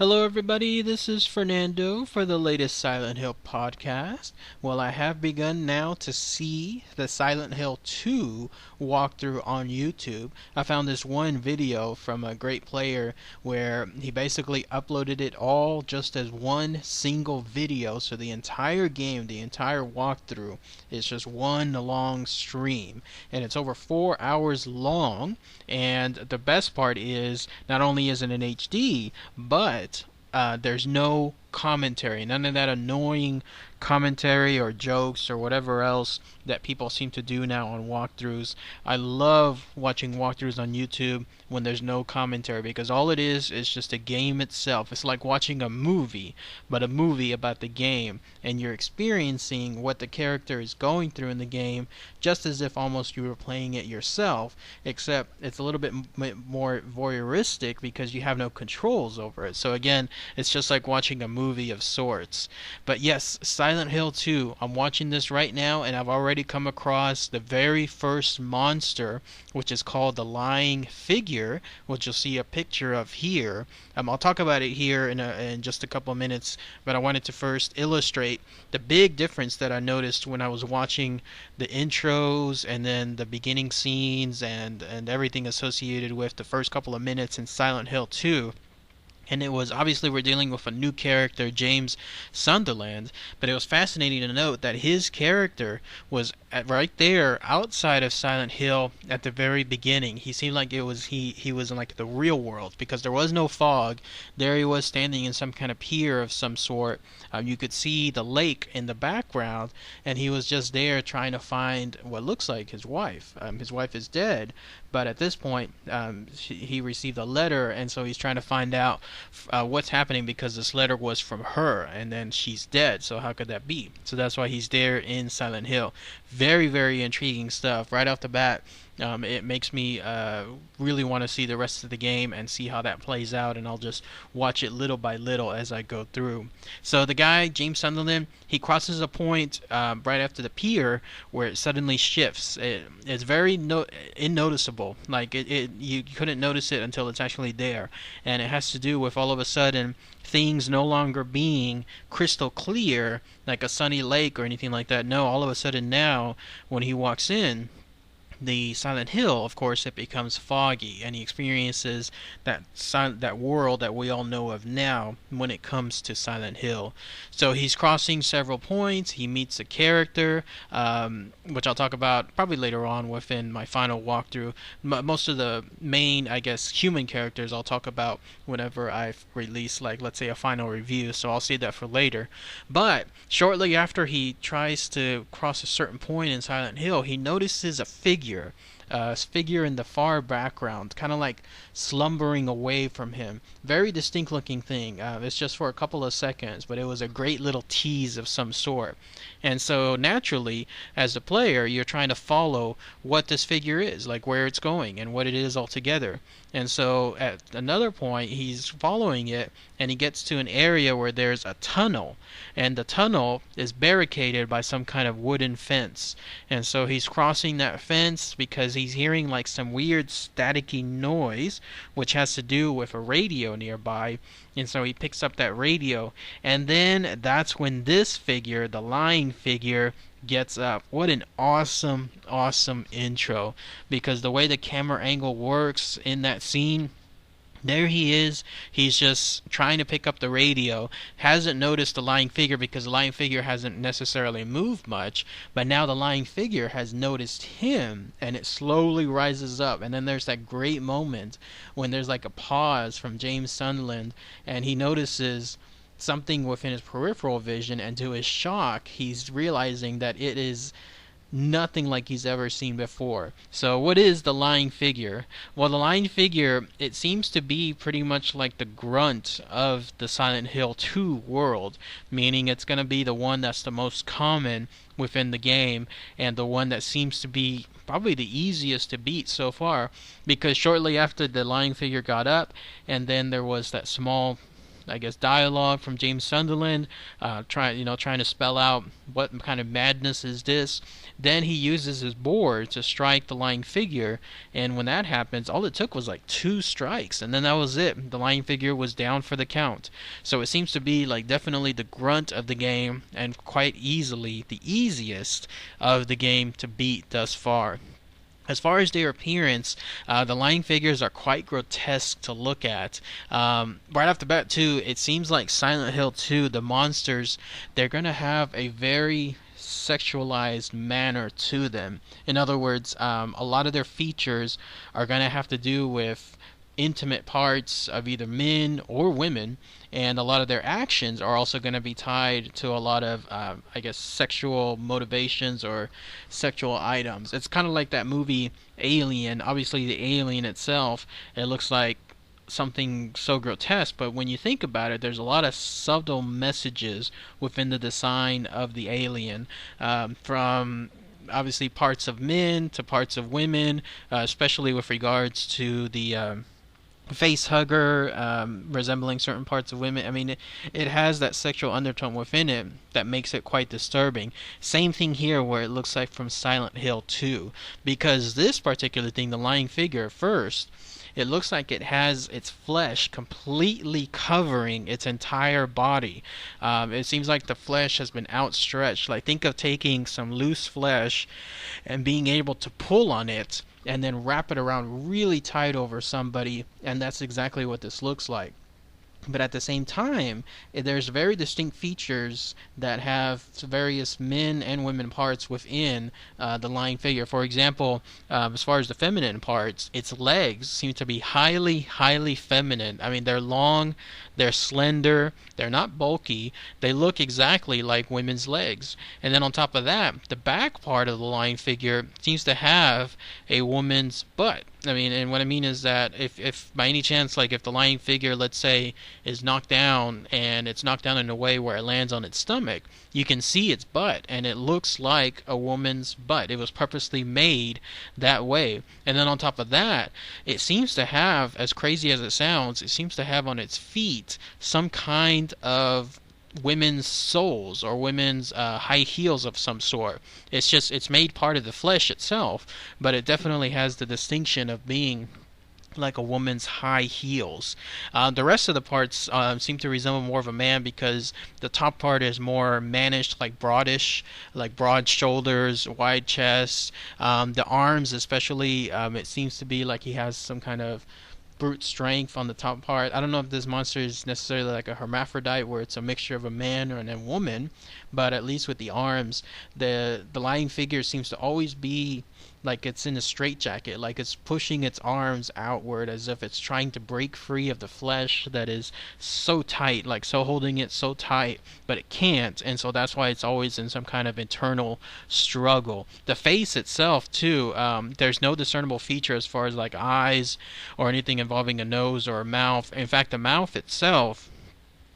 Hello, everybody. This is Fernando for the latest Silent Hill podcast. Well, I have begun now to see the Silent Hill 2 walkthrough on YouTube. I found this one video from a great player where he basically uploaded it all just as one single video. So the entire game, the entire walkthrough, is just one long stream. And it's over 4 hours long. And the best part is, not only is it in HD, but there's no commentary, none of that annoying commentary or jokes or whatever else that people seem to do now on walkthroughs. I love watching walkthroughs on YouTube when there's no commentary, because all it is just a game itself. It's like watching a movie, but a movie about the game, and you're experiencing what the character is going through in the game just as if almost you were playing it yourself, except it's a little bit more voyeuristic because you have no controls over it. So again, it's just like watching a movie of sorts. But yes, Silent Hill 2, I'm watching this right now, and I've already come across the very first monster, which is called the Lying Figure, which you'll see a picture of here. I'll talk about it here in just a couple of minutes, but I wanted to first illustrate the big difference that I noticed when I was watching the intros and then the beginning scenes and everything associated with the first couple of minutes in Silent Hill 2. And it was, obviously we're dealing with a new character, James Sunderland, but it was fascinating to note that his character was right there outside of Silent Hill at the very beginning. He seemed like it was he was in like the real world, because there was no fog. There he was standing in some kind of pier of some sort. You could see the lake in the background, and he was just there trying to find what looks like his wife. His wife is dead, but at this point he received a letter, and so he's trying to find out what's happening, because this letter was from her, and then she's dead, so how could that be? So that's why he's there in Silent Hill. Very, very intriguing stuff right off the bat. It makes me really want to see the rest of the game and see how that plays out, and I'll just watch it little by little as I go through. So the guy, James Sunderland, he crosses a point right after the pier where it suddenly shifts. It's very unnoticeable. Like you couldn't notice it until it's actually there, and it has to do with all of a sudden things no longer being crystal clear like a sunny lake or anything like that. No, all of a sudden now when he walks in the Silent Hill, of course, it becomes foggy, and he experiences that world that we all know of now when it comes to Silent Hill. So he's crossing several points. He meets a character, which I'll talk about probably later on within my final walkthrough. Most of the main, I guess, human characters I'll talk about whenever I release, like, let's say, a final review, so I'll save that for later. But shortly after he tries to cross a certain point in Silent Hill, he notices a figure in the far background, kind of like slumbering away from him. Very distinct looking thing. It's just for a couple of seconds, but it was a great little tease of some sort. And so naturally, as a player, you're trying to follow what this figure is, like where it's going and what it is altogether. And so at another point, he's following it, and he gets to an area where there's a tunnel, and the tunnel is barricaded by some kind of wooden fence. And so he's crossing that fence because he's hearing like some weird staticky noise, which has to do with a radio nearby. And so he picks up that radio, and then that's when this figure, the Lying Figure, gets up. What an awesome, awesome intro, because the way the camera angle works in that scene, there he is. He's just trying to pick up the radio. Hasn't noticed the Lying Figure because the Lying Figure hasn't necessarily moved much. But now the Lying Figure has noticed him, and it slowly rises up. And then there's that great moment when there's like a pause from James Sunderland, and he notices something within his peripheral vision, and to his shock, he's realizing that it is nothing like he's ever seen before. So what is the Lying Figure? Well, the Lying Figure, it seems to be pretty much like the grunt of the Silent Hill 2 world, meaning it's going to be the one that's the most common within the game, and the one that seems to be probably the easiest to beat so far, because shortly after the Lying Figure got up, and then there was that small I guess, dialogue from James Sunderland, trying to spell out what kind of madness is this. Then he uses his board to strike the lying figure, and when that happens, all it took was like 2 strikes, and then that was it. The lying figure was down for the count. So it seems to be like definitely the grunt of the game, and quite easily the easiest of the game to beat thus far. As far as their appearance, the lying figures are quite grotesque to look at. Right off the bat, too, it seems like Silent Hill 2, the monsters, they're going to have a very sexualized manner to them. In other words, a lot of their features are going to have to do with intimate parts of either men or women, and a lot of their actions are also going to be tied to a lot of, I guess, sexual motivations or sexual items. It's kind of like that movie Alien. Obviously, the alien itself, it looks like something so grotesque, but when you think about it, there's a lot of subtle messages within the design of the alien, from obviously parts of men to parts of women, especially with regards to the face hugger, resembling certain parts of women. I mean, it has that sexual undertone within it that makes it quite disturbing. Same thing here, where it looks like from Silent Hill 2, because this particular thing, the lying figure, first, it looks like it has its flesh completely covering its entire body. It seems like the flesh has been outstretched. Like, think of taking some loose flesh and being able to pull on it and then wrap it around really tight over somebody, and that's exactly what this looks like. But at the same time, there's very distinct features that have various men and women parts within the lying figure. For example, as far as the feminine parts, its legs seem to be highly, highly feminine. I mean, they're long, they're slender, they're not bulky, they look exactly like women's legs. And then on top of that, the back part of the lying figure seems to have a woman's butt. I mean, and what I mean is that if by any chance, like if the lying figure, let's say, is knocked down, and it's knocked down in a way where it lands on its stomach, you can see its butt, and it looks like a woman's butt. It was purposely made that way. And then on top of that, it seems to have, as crazy as it sounds, it seems to have on its feet some kind of women's soles or women's high heels of some sort. It's made part of the flesh itself, but it definitely has the distinction of being like a woman's high heels. The rest of the parts seem to resemble more of a man, because the top part is more mannish, like broadish, like broad shoulders, wide chest. The arms especially, it seems to be like he has some kind of brute strength on the top part. I don't know if this monster is necessarily like a hermaphrodite, where it's a mixture of a man and a woman, but at least with the arms, the lying figure seems to always be like it's in a straitjacket, like it's pushing its arms outward as if it's trying to break free of the flesh that is so tight, like so holding it so tight, but it can't, and so that's why it's always in some kind of internal struggle. The face itself too, there's no discernible feature as far as like eyes or anything involving a nose or a mouth. In fact, the mouth itself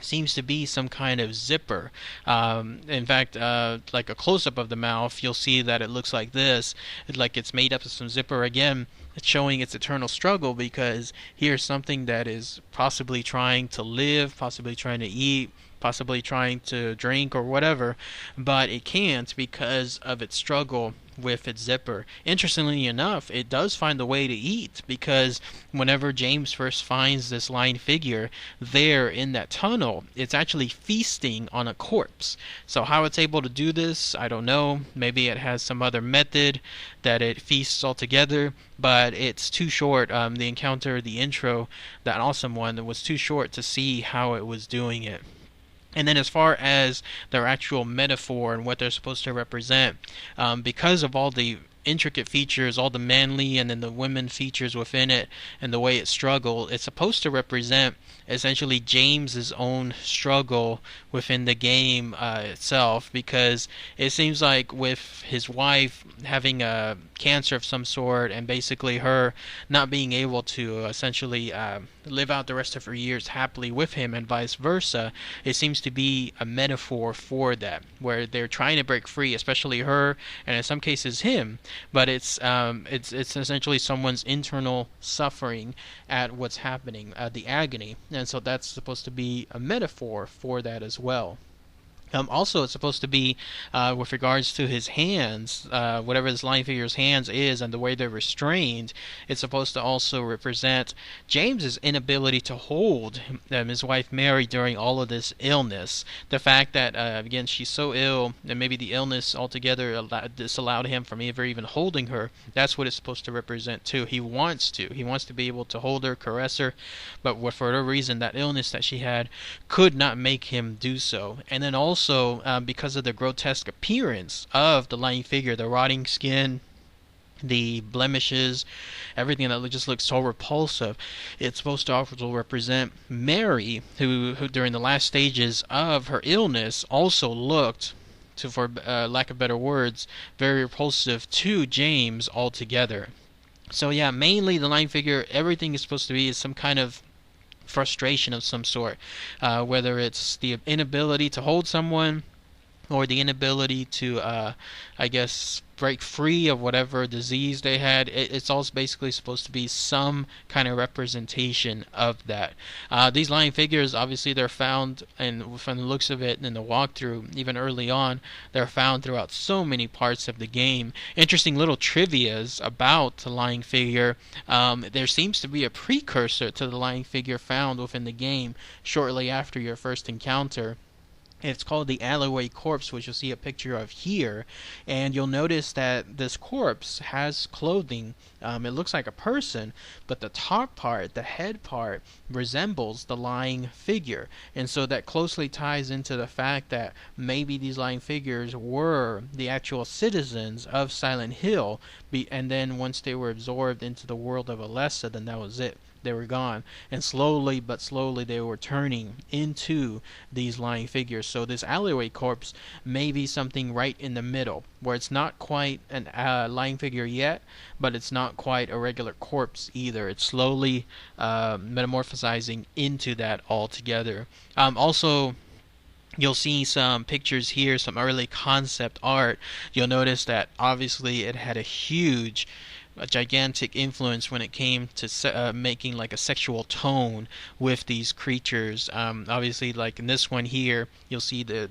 seems to be some kind of zipper. In fact, like a close-up of the mouth, you'll see that it looks like this, like it's made up of some zipper. Again, it's showing its eternal struggle, because here's something that is possibly trying to live, possibly trying to eat, possibly trying to drink or whatever, but it can't because of its struggle with its zipper. Interestingly enough, it does find a way to eat, because whenever James first finds this lying figure there in that tunnel, it's actually feasting on a corpse. So how it's able to do this, I don't know. Maybe it has some other method that it feasts altogether, but it's too short. The encounter, the intro, that awesome one, it was too short to see how it was doing it. And then as far as their actual metaphor and what they're supposed to represent, because of all the intricate features, all the manly and then the women features within it, and the way it struggled, it's supposed to represent essentially James's own struggle within the game itself, because it seems like with his wife having a cancer of some sort, and basically her not being able to essentially live out the rest of her years happily with him, and vice versa, it seems to be a metaphor for that, where they're trying to break free, especially her, and in some cases him, but it's essentially someone's internal suffering at what's happening, the agony, and so that's supposed to be a metaphor for that as well. Also, it's supposed to be with regards to his hands, whatever this lion figure's hands is, and the way they're restrained. It's supposed to also represent James's inability to hold his wife Mary during all of this illness. The fact that again she's so ill, and maybe the illness altogether disallowed him from ever even holding her. That's what it's supposed to represent too. He wants to be able to hold her, caress her, but for whatever reason, that illness that she had could not make him do so. And then also because of the grotesque appearance of the lying figure, the rotting skin, the blemishes, everything that just looks so repulsive, it's supposed to also represent Mary, who during the last stages of her illness also looked, to, for lack of better words, very repulsive to James altogether. So yeah, mainly the lying figure, everything is supposed to be is some kind of frustration of some sort, whether it's the inability to hold someone or the inability to, I guess, break free of whatever disease they had. It's all basically supposed to be some kind of representation of that. These lying figures, obviously, they're found, and from the looks of it in the walkthrough, even early on, they're found throughout so many parts of the game. Interesting little trivias about the lying figure. There seems to be a precursor to the lying figure found within the game shortly after your first encounter. It's called the Alleyway Corpse, which you'll see a picture of here, and you'll notice that this corpse has clothing. It looks like a person, but the top part, the head part, resembles the lying figure, and so that closely ties into the fact that maybe these lying figures were the actual citizens of Silent Hill, and then once they were absorbed into the world of Alessa, then that was it. They were gone, and slowly but slowly they were turning into these lying figures. So this alleyway corpse may be something right in the middle, where it's not quite a lying figure yet, but it's not quite a regular corpse either. It's slowly metamorphosizing into that altogether. Also, you'll see some pictures here, some early concept art. You'll notice that obviously it had a gigantic influence when it came to making like a sexual tone with these creatures. Obviously, like in this one here, you'll see the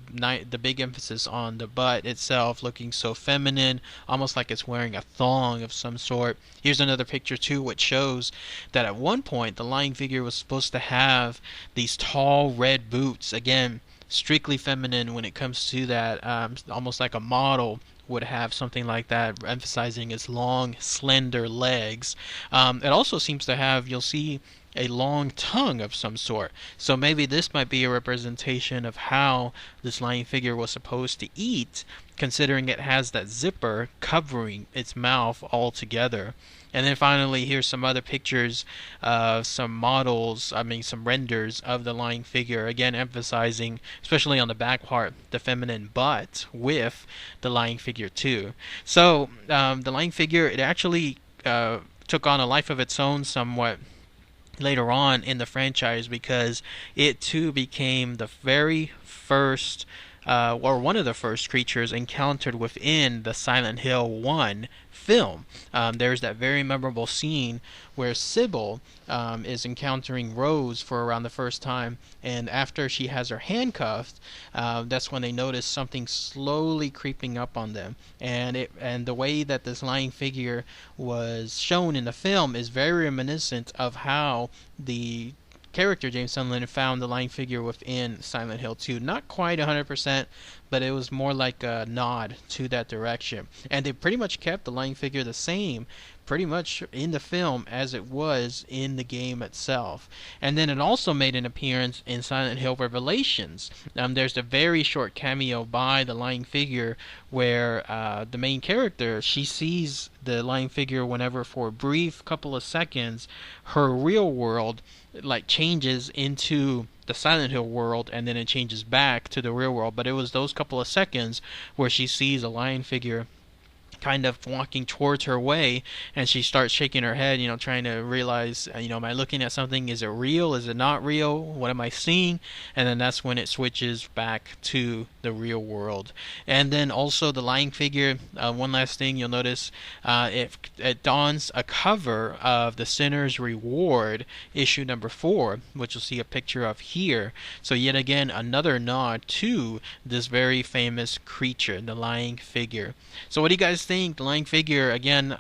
big emphasis on the butt itself looking so feminine, almost like it's wearing a thong of some sort. Here's another picture too, which shows that at one point the lying figure was supposed to have these tall red boots. Again, strictly feminine when it comes to that, almost like a model would have something like that, emphasizing its long, slender legs. It also seems to have, you'll see, a long tongue of some sort. So maybe this might be a representation of how this lying figure was supposed to eat, considering it has that zipper covering its mouth altogether. And then finally, here's some other pictures, some models, some renders of the lying figure, again emphasizing, especially on the back part, the feminine butt with the lying figure too. So the lying figure, it actually took on a life of its own somewhat later on in the franchise, because it too became the very first or one of the first creatures encountered within the Silent Hill 1 film. There's that very memorable scene where Sybil is encountering Rose for around the first time, and after she has her handcuffed, that's when they notice something slowly creeping up on them. And the way that this lying figure was shown in the film is very reminiscent of how the character James Sunderland found the lying figure within Silent Hill 2. Not quite 100%, but it was more like a nod to that direction. And they pretty much kept the lying figure the same, pretty much in the film as it was in the game itself. And then it also made an appearance in Silent Hill Revelations. There's a very short cameo by the lying figure where the main character, she sees the lying figure whenever for a brief couple of seconds her real world like changes into the Silent Hill world, and then it changes back to the real world. But it was those couple of seconds where she sees a lion figure kind of walking towards her way, and she starts shaking her head, trying to realize, am I looking at something? Is it real? Is it not real? What am I seeing? And then that's when it switches back to the real world. And then also the lying figure, one last thing you'll notice, it dons a cover of the Sinner's Reward, issue number 4, which you'll see a picture of here. So yet again, another nod to this very famous creature, the lying figure. So what do you guys think? The lying figure, again,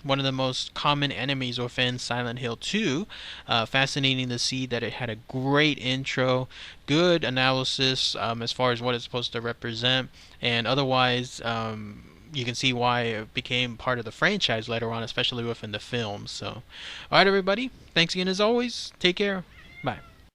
one of the most common enemies within Silent Hill 2. Fascinating to see that it had a great intro, good analysis as far as what it's supposed to represent, and otherwise you can see why it became part of the franchise later on, especially within the films. So, alright everybody, thanks again as always, take care, bye.